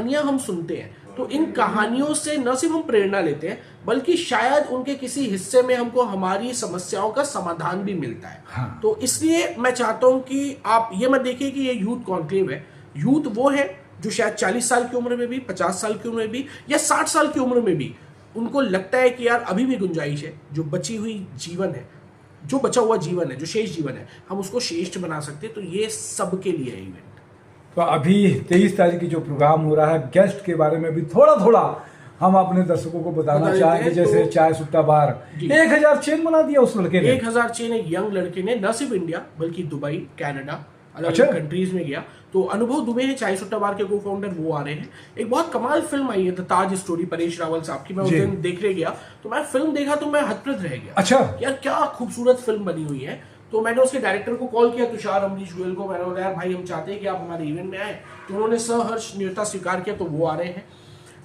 कहानियां हम सुनते हैं तो इन कहानियों से न सिर्फ हम प्रेरणा लेते हैं बल्कि शायद उनके किसी हिस्से में हमको हमारी समस्याओं का समाधान भी मिलता है। हाँ। तो इसलिए मैं चाहता हूं कि आप ये मत देखिए कि ये यूथ कॉन्क्लेव है। यूथ वो है जो शायद 40 साल की उम्र में भी, 50 साल की उम्र में भी या 60 साल की उम्र में भी उनको लगता है कि यार अभी भी गुंजाइश है, जो बची हुई जीवन है, जो बचा हुआ जीवन है, जो शेष जीवन है, हम उसको श्रेष्ठ बना सकते हैं। तो ये सबके लिए है इवेंट। तो अभी 23 तारीख की जो प्रोग्राम हो रहा है, गेस्ट के बारे में भी थोड़ा थोड़ा हम अपने दर्शकों को बताना चाहेंगे। जैसे चाय सुट्टा बार 1000 चेन बना दिया उस लड़के ने। 1000 चेन एक यंग लड़के ने, न सिर्फ इंडिया बल्कि दुबई, कनाडा, अलग अलग कंट्रीज में गया। तो अनुभव दुबे है चाय सुट्टा बार के को फाउंडर, वो आ रहे हैं। एक बहुत कमाल फिल्म आई है the Taj story, Paresh Rawal साहब की। मैं उस दिन देखने गया तो मैं फिल्म देखा तो मैं हतप्रभ रह गया। अच्छा यार क्या खूबसूरत फिल्म बनी हुई है। तो मैंने उसके डायरेक्टर को कॉल किया, तुषार अमरीश गोयल को। मैंने बोला यार भाई हम चाहते हैं कि आप हमारे इवेंट में आए। तो उन्होंने सहर्ष न्योता स्वीकार किया, तो वो आ रहे हैं।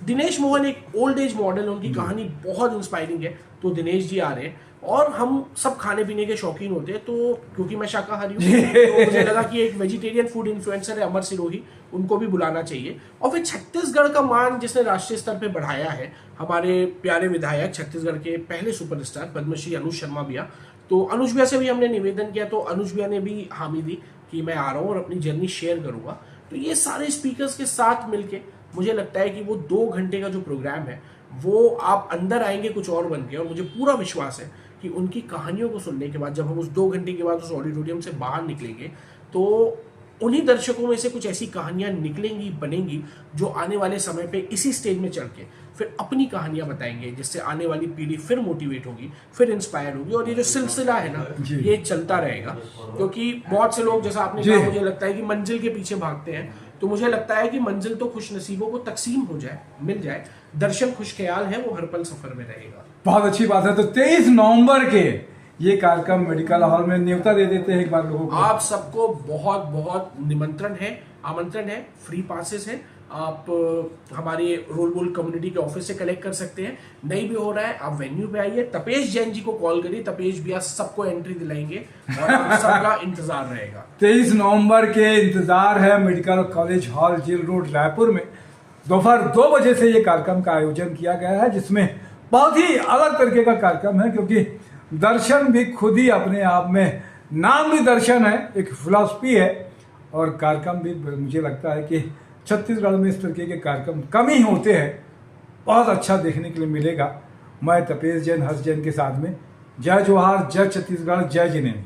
दिनेश मोहन एक ओल्ड एज मॉडल, उनकी कहानी बहुत इंस्पायरिंग है, तो दिनेश जी आ रहे हैं। और हम सब खाने पीने के शौकीन होते हैं, तो क्योंकि मैं शाकाहारी हूँ तो मुझे लगा कि एक वेजिटेरियन फूड इन्फ्लुएंसर है अमर सिरोही, उनको भी बुलाना चाहिए। और फिर छत्तीसगढ़ का मान जिसने राष्ट्रीय स्तर पे बढ़ाया है, हमारे प्यारे विधायक, छत्तीसगढ़ के पहले सुपरस्टार पद्मश्री अनुज शर्मा भैया। तो अनुज भैया से भी हमने निवेदन किया, तो अनुज भैया ने भी हामी दी कि मैं आ रहा हूँ और अपनी जर्नी शेयर करूंगा। तो ये सारे स्पीकर्स के साथ मिलके मुझे लगता है कि वो 2 घंटे का जो प्रोग्राम है वो आप अंदर आएंगे कुछ और बन के। और मुझे पूरा विश्वास है कि उनकी कहानियों को सुनने के बाद जब हम उस 2 घंटे के बाद उस ऑडिटोरियम से बाहर निकलेंगे तो उन्हीं दर्शकों में से कुछ ऐसी कहानियां निकलेंगी, बनेंगी, जो आने वाले समय पे इसी स्टेज में चढ़ के फिर अपनी कहानियां बताएंगे, जिससे आने वाली पीढ़ी फिर मोटिवेट होगी, फिर इंस्पायर होगी। और ये जो सिलसिला है ना, ये चलता रहेगा। क्योंकि बहुत से लोग, जैसा आपने कहा, मुझे लगता है कि मंजिल के पीछे भागते हैं, तो मुझे लगता है कि मंजिल तो खुश नसीबों को तकसीम हो जाए, मिल जाए। दर्शन खुश ख्याल है, वो हर पल सफर में रहेगा। बहुत अच्छी बात है। तो 23 नवंबर के ये कार्यक्रम मेडिकल हॉल में, न्योता दे देते हैं एक बार लोगों को। आप सबको बहुत बहुत निमंत्रण है, आमंत्रण है। फ्री पासेस है, आप हमारे रोल बोल कम्युनिटी के ऑफिस से कलेक्ट कर सकते हैं। नहीं भी हो रहा है, आप वेन्यू पे आइए, तपेश जैन जी को कॉल करिए, तपेश भैया सबको एंट्री दिलाएंगे और सबका इंतजार रहेगा। 23 नवंबर के इंतजार है medical college hall, jail road, Raipur में। दोपहर 2 बजे से ये कार्यक्रम का आयोजन किया गया है, जिसमें बहुत ही अलग तरीके का कार्यक्रम है, क्योंकि दर्शन भी खुद ही अपने आप में, नाम भी दर्शन है, एक फिलॉसफी है। और कार्यक्रम भी मुझे लगता है कि छत्तीसगढ़ में इस तरीके के कार्यक्रम कम ही होते हैं। बहुत अच्छा देखने के लिए मिलेगा। मैं तपेश जैन, हर्ष जैन के साथ में, जय जोहार, जय छत्तीसगढ़, जय जिनेन्द्र।